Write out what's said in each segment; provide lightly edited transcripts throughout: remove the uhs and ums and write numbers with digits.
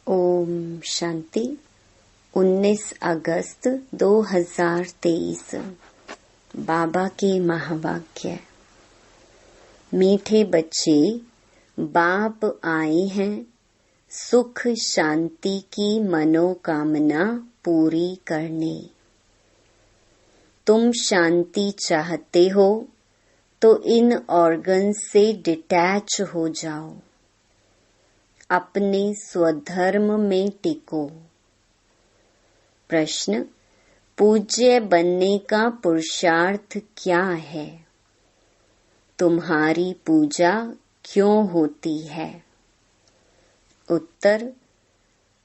ओम शांति। 19 अगस्त 2023 बाबा के महावाक्य। मीठे बच्चे, बाप आए हैं सुख शांति की मनोकामना पूरी करने। तुम शांति चाहते हो तो इन ऑर्गन से डिटैच हो जाओ, अपने स्वधर्म में टिको। प्रश्न: पूज्य बनने का पुरुषार्थ क्या है? तुम्हारी पूजा क्यों होती है? उत्तर: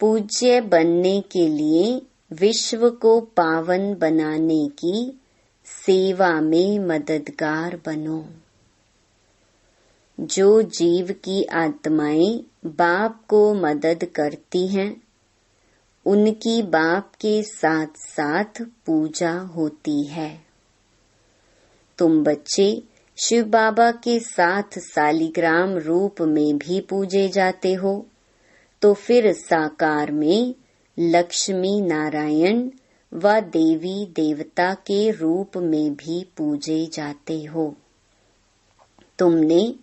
पूज्य बनने के लिए विश्व को पावन बनाने की सेवा में मददगार बनो। जो जीव की आत्माएं बाप को मदद करती हैं, उनकी बाप के साथ साथ पूजा होती है। तुम बच्चे शिव बाबा के साथ सालिग्राम रूप में भी पूजे जाते हो, तो फिर साकार में लक्ष्मी नारायण व देवी देवता के रूप में भी पूजे जाते हो। तुमने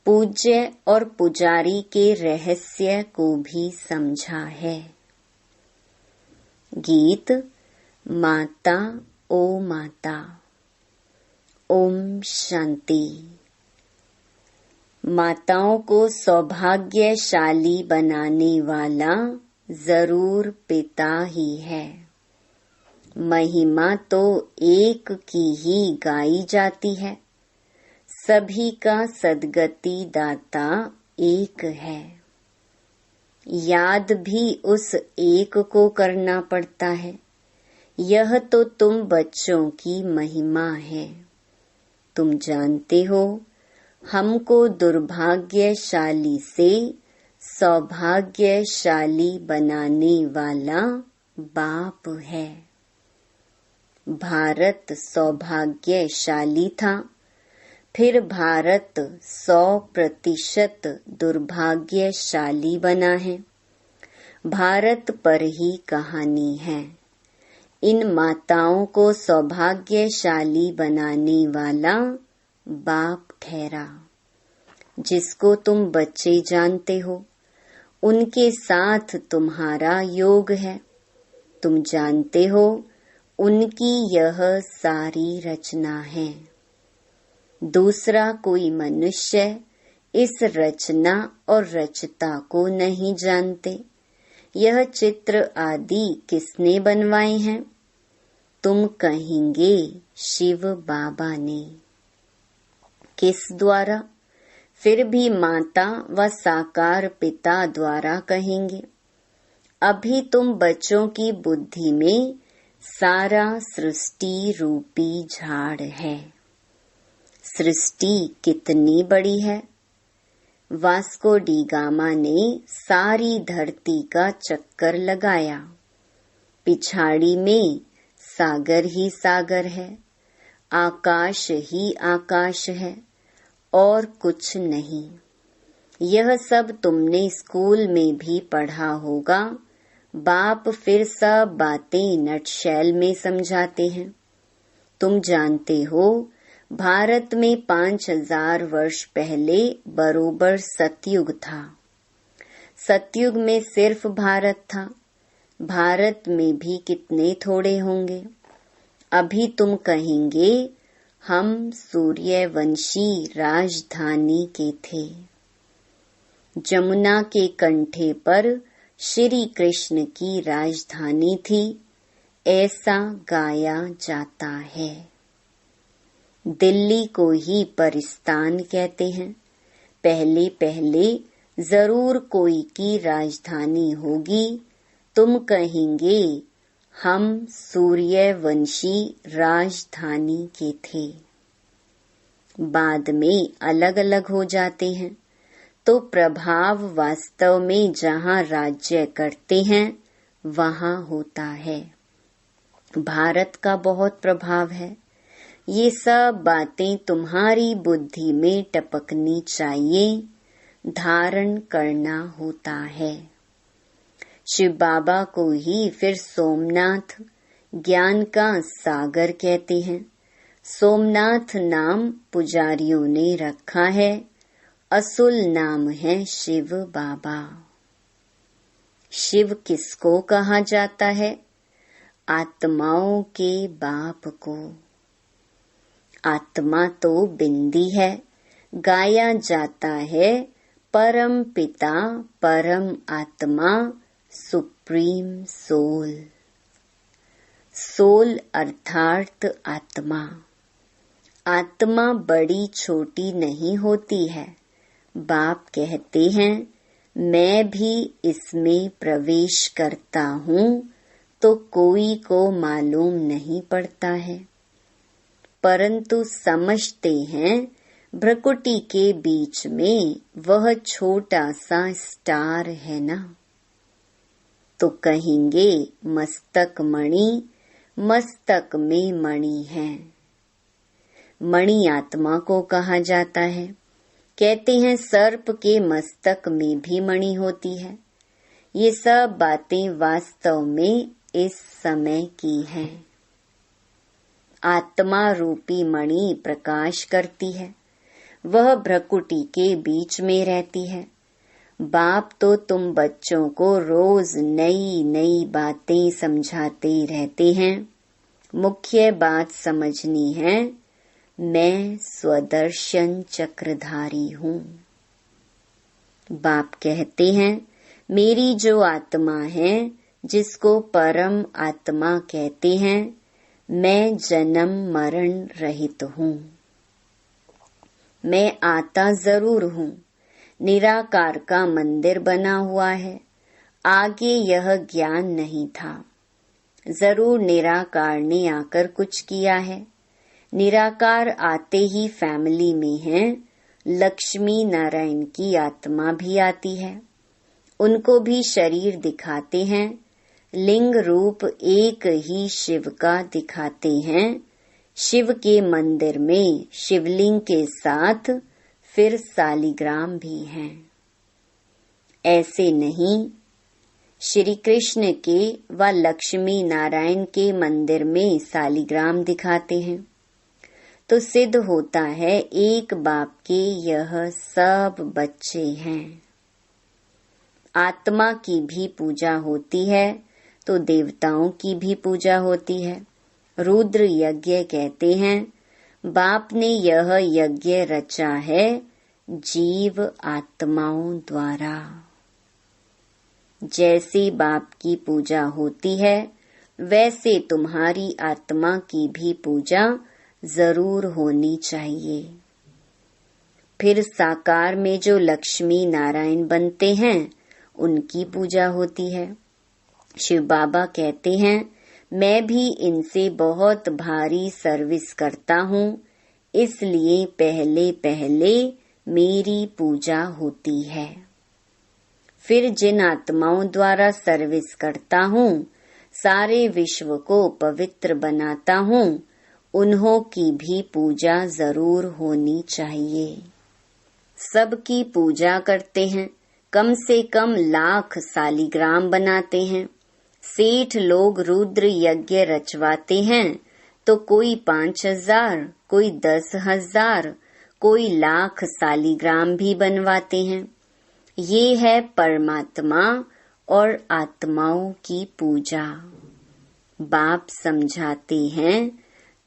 पूज्य और पुजारी के रहस्य को भी समझा है। गीत माता ओ माता। ओम शांति। माताओं को सौभाग्यशाली बनाने वाला जरूर पिता ही है। महिमा तो एक की ही गाई जाती है। सभी का सद्गति दाता एक है। याद भी उस एक को करना पड़ता है। यह तो तुम बच्चों की महिमा है। तुम जानते हो, हमको दुर्भाग्यशाली से सौभाग्यशाली बनाने वाला बाप है। भारत सौभाग्यशाली था, फिर भारत 100% दुर्भाग्यशाली बना है। भारत पर ही कहानी है। इन माताओं को सौभाग्यशाली बनाने वाला बाप ठहरा, जिसको तुम बच्चे जानते हो। उनके साथ तुम्हारा योग है। तुम जानते हो, उनकी यह सारी रचना है। दूसरा कोई मनुष्य इस रचना और रचता को नहीं जानते। यह चित्र आदि किसने बनवाए हैं? तुम कहेंगे शिव बाबा ने। किस द्वारा? फिर भी माता व साकार पिता द्वारा कहेंगे। अभी तुम बच्चों की बुद्धि में सारा सृष्टि रूपी झाड़ है। सृष्टि कितनी बड़ी है। वास्को डी गामा ने सारी धरती का चक्कर लगाया। पिछाड़ी में सागर ही सागर है, आकाश ही आकाश है और कुछ नहीं। यह सब तुमने स्कूल में भी पढ़ा होगा। बाप फिर सब बातें नटशैल में समझाते हैं। तुम जानते हो, भारत में 5000 वर्ष पहले बरोबर सतयुग था। सतयुग में सिर्फ भारत था। भारत में भी कितने थोड़े होंगे। अभी तुम कहेंगे हम सूर्यवंशी राजधानी के थे। जमुना के कंठे पर श्री कृष्ण की राजधानी थी, ऐसा गाया जाता है। दिल्ली को ही परिस्तान कहते हैं। पहले पहले जरूर कोई की राजधानी होगी। तुम कहेंगे हम सूर्यवंशी राजधानी के थे। बाद में अलग अलग हो जाते हैं, तो प्रभाव वास्तव में जहाँ राज्य करते हैं वहाँ होता है। भारत का बहुत प्रभाव है। ये सब बातें तुम्हारी बुद्धि में टपकनी चाहिए, धारण करना होता है। शिव बाबा को ही फिर सोमनाथ, ज्ञान का सागर कहते हैं। सोमनाथ नाम पुजारियों ने रखा है, असुल नाम है शिव बाबा। शिव किसको कहा जाता है? आत्माओं के बाप को। आत्मा तो बिंदी है, गाया जाता है परम पिता, परम आत्मा, सुप्रीम सोल। सोल अर्थात आत्मा। आत्मा बड़ी छोटी नहीं होती है। बाप कहते हैं मैं भी इसमें प्रवेश करता हूँ तो कोई को मालूम नहीं पड़ता है, परंतु समझते हैं भ्रकुटी के बीच में वह छोटा सा स्टार है ना, तो कहेंगे मस्तक मणि, मस्तक में मणि है। मणि आत्मा को कहा जाता है। कहते हैं सर्प के मस्तक में भी मणि होती है। ये सब बातें वास्तव में इस समय की हैं। आत्मा रूपी मणि प्रकाश करती है, वह भ्रकुटी के बीच में रहती है। बाप तो तुम बच्चों को रोज नई नई बातें समझाते रहते हैं। मुख्य बात समझनी है, मैं स्वदर्शन चक्रधारी हूँ। बाप कहते हैं मेरी जो आत्मा है, जिसको परम आत्मा कहते हैं, मैं जन्म मरण रहित हूँ। मैं आता जरूर हूँ। निराकार का मंदिर बना हुआ है। आगे यह ज्ञान नहीं था। जरूर निराकार ने आकर कुछ किया है। निराकार आते ही फैमिली में है। लक्ष्मी नारायण की आत्मा भी आती है। उनको भी शरीर दिखाते हैं। लिंग रूप एक ही शिव का दिखाते हैं। शिव के मंदिर में शिवलिंग के साथ फिर सालिग्राम भी हैं। ऐसे नहीं, श्री कृष्ण के व लक्ष्मी नारायण के मंदिर में सालिग्राम दिखाते हैं, तो सिद्ध होता है एक बाप के यह सब बच्चे हैं। आत्मा की भी पूजा होती है तो देवताओं की भी पूजा होती है। रुद्र यज्ञ कहते हैं बाप ने यह यज्ञ रचा है जीव आत्माओं द्वारा। जैसे बाप की पूजा होती है, वैसे तुम्हारी आत्मा की भी पूजा जरूर होनी चाहिए। फिर साकार में जो लक्ष्मी नारायण बनते हैं, उनकी पूजा होती है। शिव बाबा कहते हैं मैं भी इनसे बहुत भारी सर्विस करता हूँ, इसलिए पहले पहले मेरी पूजा होती है। फिर जिन आत्माओं द्वारा सर्विस करता हूँ, सारे विश्व को पवित्र बनाता हूँ, उन्हों की भी पूजा जरूर होनी चाहिए। सबकी पूजा करते हैं, कम से कम लाख सालिग्राम बनाते हैं। सेठ लोग रुद्र यज्ञ रचवाते हैं तो कोई 5000, कोई 10,000, कोई लाख सालिग्राम भी बनवाते हैं। ये है परमात्मा और आत्माओं की पूजा। बाप समझाते हैं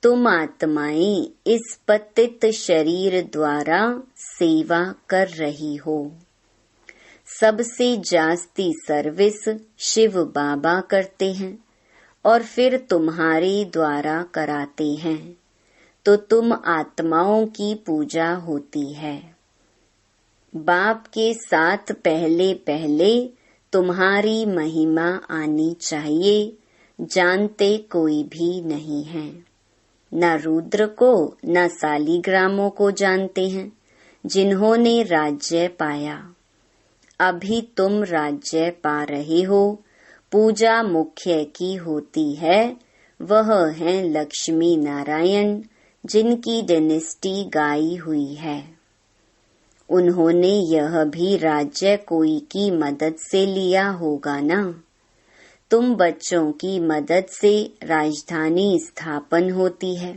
तुम आत्माएं इस पतित शरीर द्वारा सेवा कर रही हो। सबसे जास्ती सर्विस शिव बाबा करते हैं और फिर तुम्हारे द्वारा कराते हैं, तो तुम आत्माओं की पूजा होती है। बाप के साथ पहले पहले तुम्हारी महिमा आनी चाहिए। जानते कोई भी नहीं है, न रुद्र को न सालिग्रामों को जानते हैं जिन्होंने राज्य पाया। अभी तुम राज्य पा रहे हो। पूजा मुख्य की होती है, वह हैं लक्ष्मी नारायण, जिनकी डायनेस्टी गाई हुई है। उन्होंने यह भी राज्य कोई की मदद से लिया होगा ना। तुम बच्चों की मदद से राजधानी स्थापन होती है।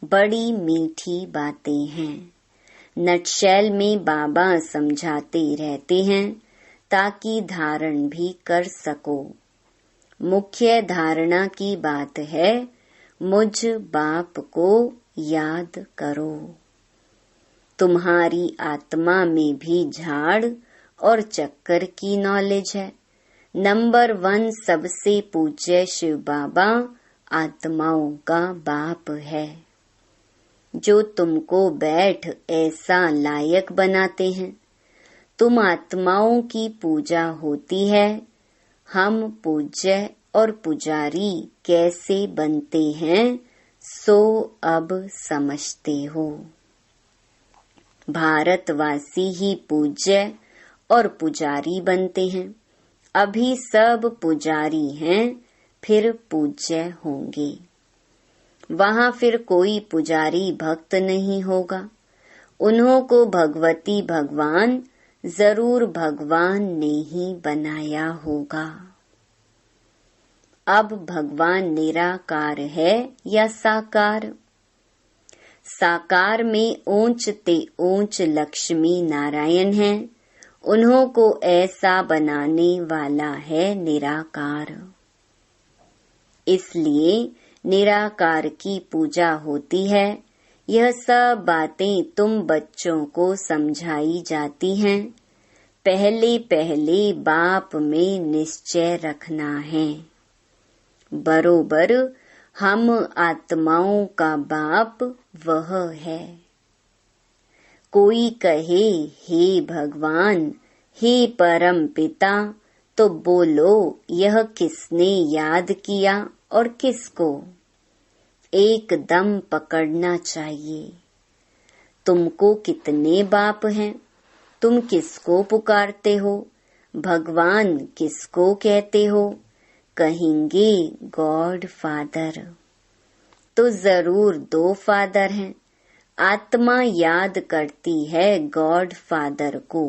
बड़ी मीठी बातें हैं। नटशेल में बाबा समझाते रहते हैं ताकि धारण भी कर सको। मुख्य धारणा की बात है, मुझ बाप को याद करो। तुम्हारी आत्मा में भी झाड़ और चक्कर की नॉलेज है। नंबर 1 सबसे पूज्य शिव बाबा आत्माओं का बाप है, जो तुमको बैठ ऐसा लायक बनाते हैं। तुम आत्माओं की पूजा होती है। हम पूज्य और पुजारी कैसे बनते हैं, सो अब समझते हो। भारतवासी ही पूज्य और पुजारी बनते हैं। अभी सब पुजारी हैं, फिर पूज्य होंगे। वहाँ फिर कोई पुजारी भक्त नहीं होगा। उन्हों को भगवती भगवान जरूर भगवान ने ही बनाया होगा। अब भगवान निराकार है या साकार? साकार में ऊंचते ऊंच लक्ष्मी नारायण हैं। उन्हों को ऐसा बनाने वाला है निराकार। इसलिए निराकार की पूजा होती है। यह सब बातें तुम बच्चों को समझाई जाती हैं। पहले पहले बाप में निश्चय रखना है। बरोबर हम आत्माओं का बाप वह है। कोई कहे हे भगवान, हे परम पिता, तो बोलो यह किसने याद किया और किसको? एकदम पकड़ना चाहिए। तुमको कितने बाप हैं? तुम किसको पुकारते हो? भगवान किसको कहते हो? कहेंगे गॉड फादर। तो जरूर 2 फादर हैं। आत्मा याद करती है गॉड फादर को।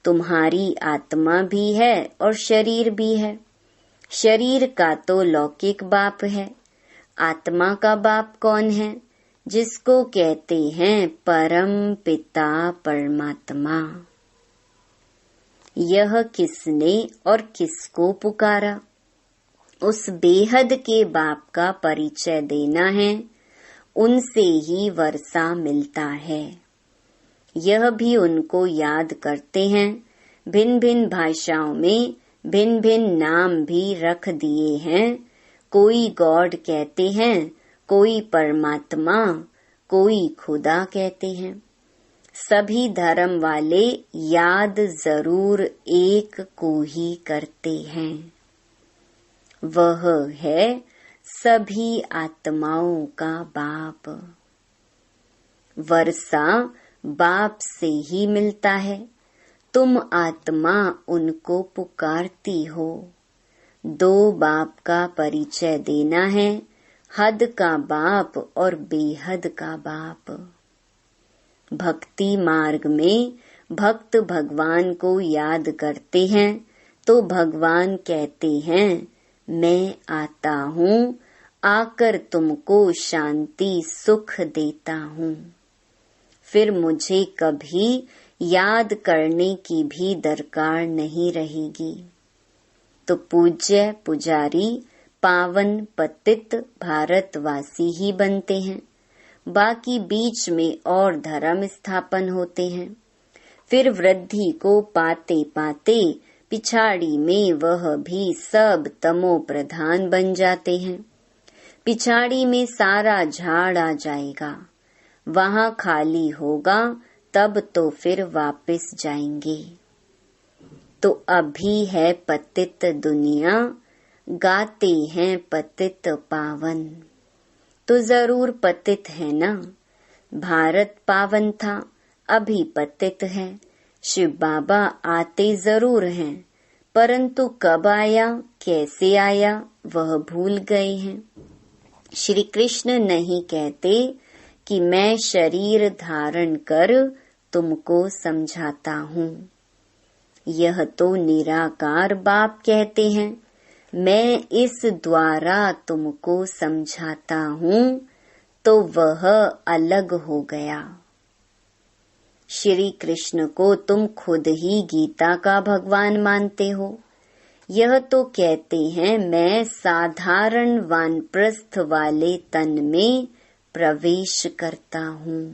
तुम्हारी आत्मा भी है और शरीर भी है। शरीर का तो लौकिक बाप है। आत्मा का बाप कौन है? जिसको कहते हैं परम पिता परमात्मा। यह किसने और किसको पुकारा? उस बेहद के बाप का परिचय देना है। उनसे ही वर्षा मिलता है। यह भी उनको याद करते हैं। भिन्न भिन्न भाषाओं में भिन्न भिन्न नाम भी रख दिए हैं। कोई गॉड कहते हैं, कोई परमात्मा, कोई खुदा कहते हैं। सभी धर्म वाले याद जरूर एक को ही करते हैं। वह है सभी आत्माओं का बाप। वर्षा बाप से ही मिलता है। तुम आत्मा उनको पुकारती हो। 2 बाप का परिचय देना है, हद का बाप और बेहद का बाप। भक्ति मार्ग में भक्त भगवान को याद करते हैं तो भगवान कहते हैं, मैं आता हूँ, आकर तुमको शांति सुख देता हूँ। फिर मुझे कभी याद करने की भी दरकार नहीं रहेगी। तो पूज्य पुजारी पावन पतित भारतवासी ही बनते हैं। बाकी बीच में और धर्म स्थापन होते हैं। फिर वृद्धि को पाते पाते पिछाड़ी में वह भी सब तमो प्रधान बन जाते हैं। पिछाड़ी में सारा झाड़ आ जाएगा। वहाँ खाली होगा, तब तो फिर वापस जाएंगे। तो अभी है पतित दुनिया, गाते हैं पतित पावन। तो जरूर पतित है ना। भारत पावन था, अभी पतित है। शिव बाबा आते जरूर हैं, परंतु कब आया, कैसे आया, वह भूल गए हैं। श्री कृष्ण नहीं कहते कि मैं शरीर धारण कर तुमको समझाता हूँ। यह तो निराकार बाप कहते हैं। मैं इस द्वारा तुमको समझाता हूँ तो वह अलग हो गया। श्री कृष्ण को तुम खुद ही गीता का भगवान मानते हो। यह तो कहते हैं मैं साधारण वानप्रस्थ वाले तन में प्रवेश करता हूँ।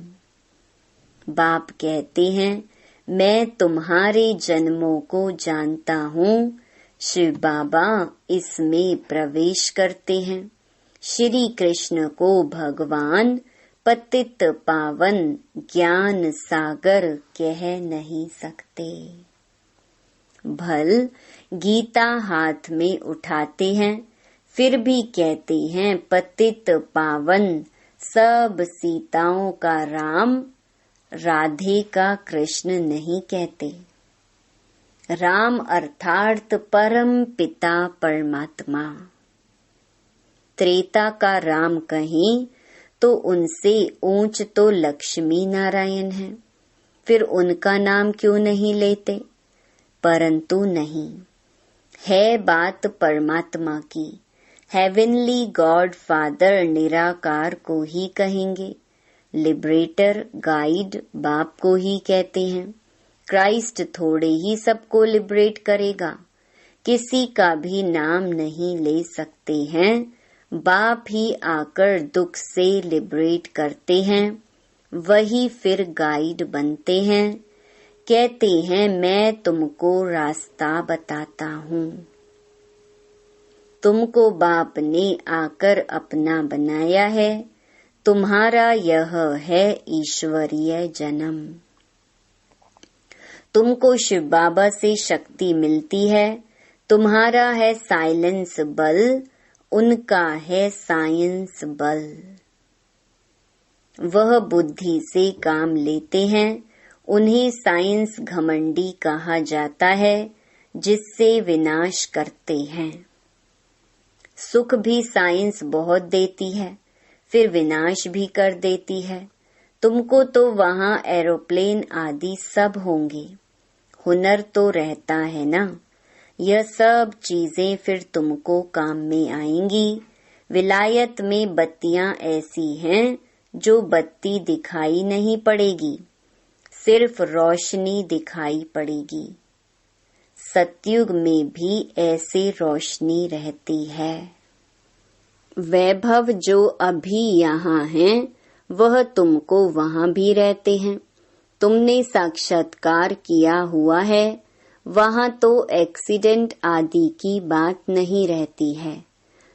बाप कहते हैं मैं तुम्हारे जन्मों को जानता हूँ। शिव बाबा इसमें प्रवेश करते हैं। श्री कृष्ण को भगवान पतित पावन ज्ञान सागर कह नहीं सकते। भल गीता हाथ में उठाते हैं, फिर भी कहते हैं पतित पावन, सब सीताओं का राम, राधे का कृष्ण नहीं कहते। राम अर्थात परम पिता परमात्मा। त्रेता का राम कहें तो उनसे ऊंच तो लक्ष्मी नारायण है, फिर उनका नाम क्यों नहीं लेते? परंतु नहीं, है बात परमात्मा की। हेवनली गॉड फादर निराकार को ही कहेंगे, लिबरेटर गाइड बाप को ही कहते हैं। क्राइस्ट थोड़े ही सबको लिबरेट करेगा, किसी का भी नाम नहीं ले सकते हैं। बाप ही आकर दुख से लिबरेट करते हैं, वही फिर गाइड बनते हैं। कहते हैं मैं तुमको रास्ता बताता हूँ। तुमको बाप ने आकर अपना बनाया है, तुम्हारा यह है ईश्वरीय जन्म। तुमको शिव बाबा से शक्ति मिलती है, तुम्हारा है साइलेंस बल, उनका है साइंस बल। वह बुद्धि से काम लेते हैं, उन्हें साइंस घमंडी कहा जाता है, जिससे विनाश करते हैं। सुख भी साइंस बहुत देती है, फिर विनाश भी कर देती है। तुमको तो वहाँ एरोप्लेन आदि सब होंगे, हुनर तो रहता है ना। यह सब चीजें फिर तुमको काम में आएंगी। विलायत में बत्तियां ऐसी हैं जो बत्ती दिखाई नहीं पड़ेगी, सिर्फ रोशनी दिखाई पड़ेगी। सतयुग में भी ऐसे रोशनी रहती है। वैभव जो अभी यहाँ है वह तुमको वहाँ भी रहते हैं। तुमने साक्षात्कार किया हुआ है, वहाँ तो एक्सीडेंट आदि की बात नहीं रहती है,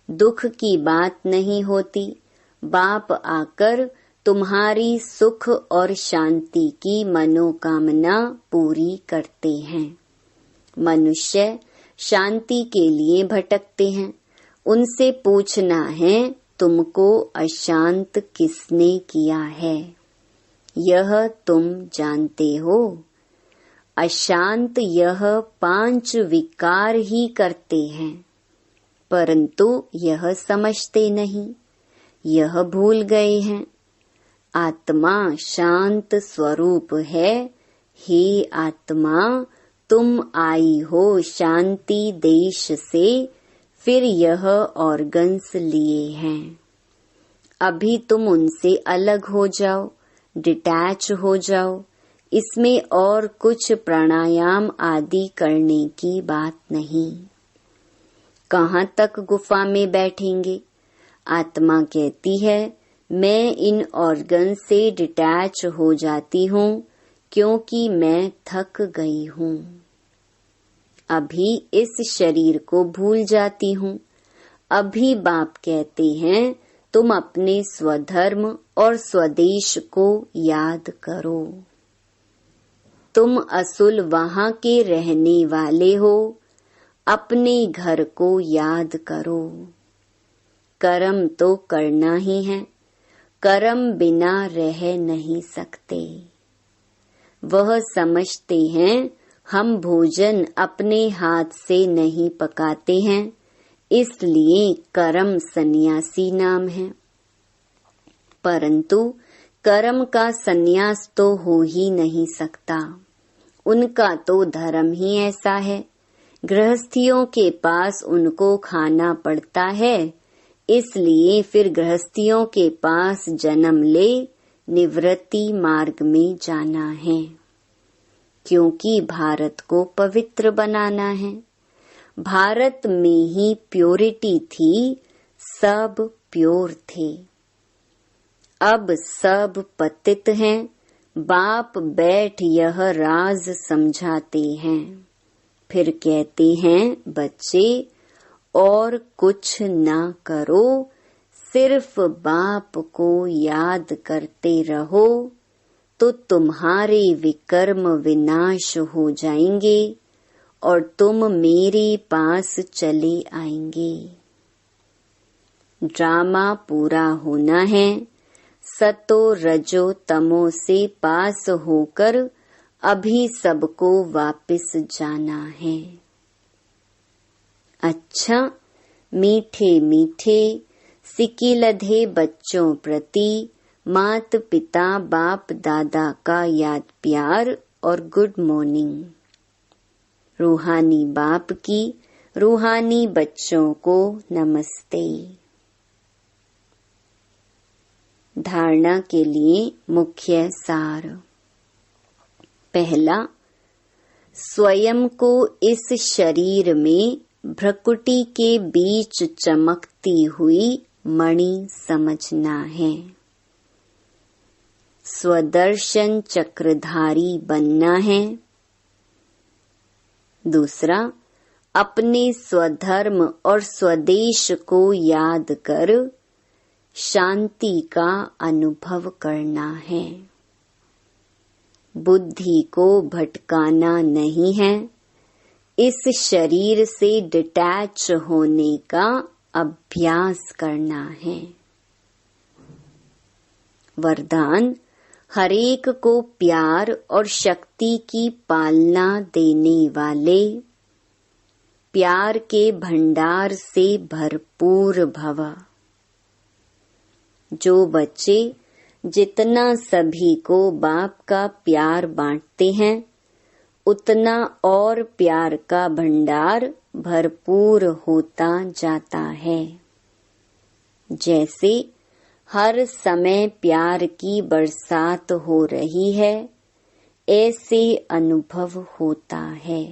दुख की बात नहीं होती। बाप आकर तुम्हारी सुख और शांति की मनोकामना पूरी करते हैं। मनुष्य शांति के लिए भटकते हैं, उनसे पूछना है तुमको अशांत किसने किया है? यह तुम जानते हो। अशांत यह 5 विकार ही करते हैं, परंतु यह समझते नहीं, यह भूल गए हैं। आत्मा शांत स्वरूप है। हे आत्मा, तुम आई हो शांति देश से, फिर यह ऑर्गन्स लिए हैं। अभी तुम उनसे अलग हो जाओ, डिटैच हो जाओ। इसमें और कुछ प्राणायाम आदि करने की बात नहीं। कहाँ तक गुफा में बैठेंगे? आत्मा कहती है मैं इन ऑर्गन से डिटैच हो जाती हूँ क्योंकि मैं थक गई हूँ। अभी इस शरीर को भूल जाती हूँ। अभी बाप कहते हैं तुम अपने स्वधर्म और स्वदेश को याद करो। तुम असुल वहाँ के रहने वाले हो, अपने घर को याद करो। कर्म तो करना ही है, कर्म बिना रह नहीं सकते। वह समझते हैं हम भोजन अपने हाथ से नहीं पकाते हैं, इसलिए कर्म सन्यासी नाम है। परंतु कर्म का सन्यास तो हो ही नहीं सकता, उनका तो धर्म ही ऐसा है। गृहस्थियों के पास उनको खाना पड़ता है, इसलिए फिर गृहस्थियों के पास जन्म ले निवृत्ति मार्ग में जाना है, क्योंकि भारत को पवित्र बनाना है। भारत में ही प्योरिटी थी, सब प्योर थे। अब सब पतित हैं। बाप बैठ यह राज समझाते हैं, फिर कहते हैं बच्चे और कुछ ना करो, सिर्फ बाप को याद करते रहो तो तुम्हारे विकर्म विनाश हो जाएंगे और तुम मेरे पास चले आएंगे। ड्रामा पूरा होना है। सतो रजो तमो से पास होकर अभी सबको वापस जाना है। अच्छा, मीठे मीठे सिकिलधे बच्चों प्रति मात पिता बाप दादा का याद प्यार और गुड मॉर्निंग। रूहानी बाप की रूहानी बच्चों को नमस्ते। धारणा के लिए मुख्य सार। पहला, स्वयं को इस शरीर में भ्रकुटी के बीच चमकती हुई मणि समझना है। स्वदर्शन चक्रधारी बनना है। दूसरा, अपने स्वधर्म और स्वदेश को याद कर शांति का अनुभव करना है। बुद्धि को भटकाना नहीं है, इस शरीर से डिटैच होने का अभ्यास करना है। वरदान, हरेक को प्यार और शक्ति की पालना देने वाले, प्यार के भंडार से भरपूर भव। जो बच्चे जितना सभी को बाप का प्यार बांटते हैं, उतना और प्यार का भंडार भरपूर होता जाता है। जैसे हर समय प्यार की बरसात हो रही है, ऐसे अनुभव होता है।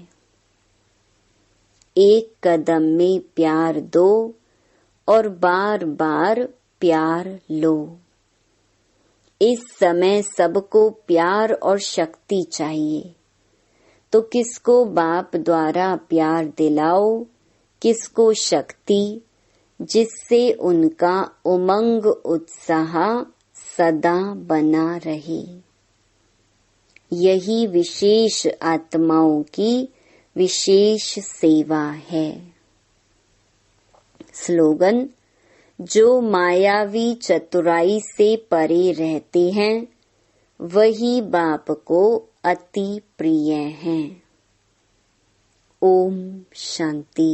एक कदम में प्यार दो और बार बार प्यार लो। इस समय सबको प्यार और शक्ति चाहिए, तो किसको बाप द्वारा प्यार दिलाओ, किसको शक्ति, जिससे उनका उमंग उत्साह सदा बना रहे। यही विशेष आत्माओं की विशेष सेवा है। स्लोगन, जो मायावी चतुराई से परे रहते हैं, वही बाप को अति प्रिय हैं। ओम शांति।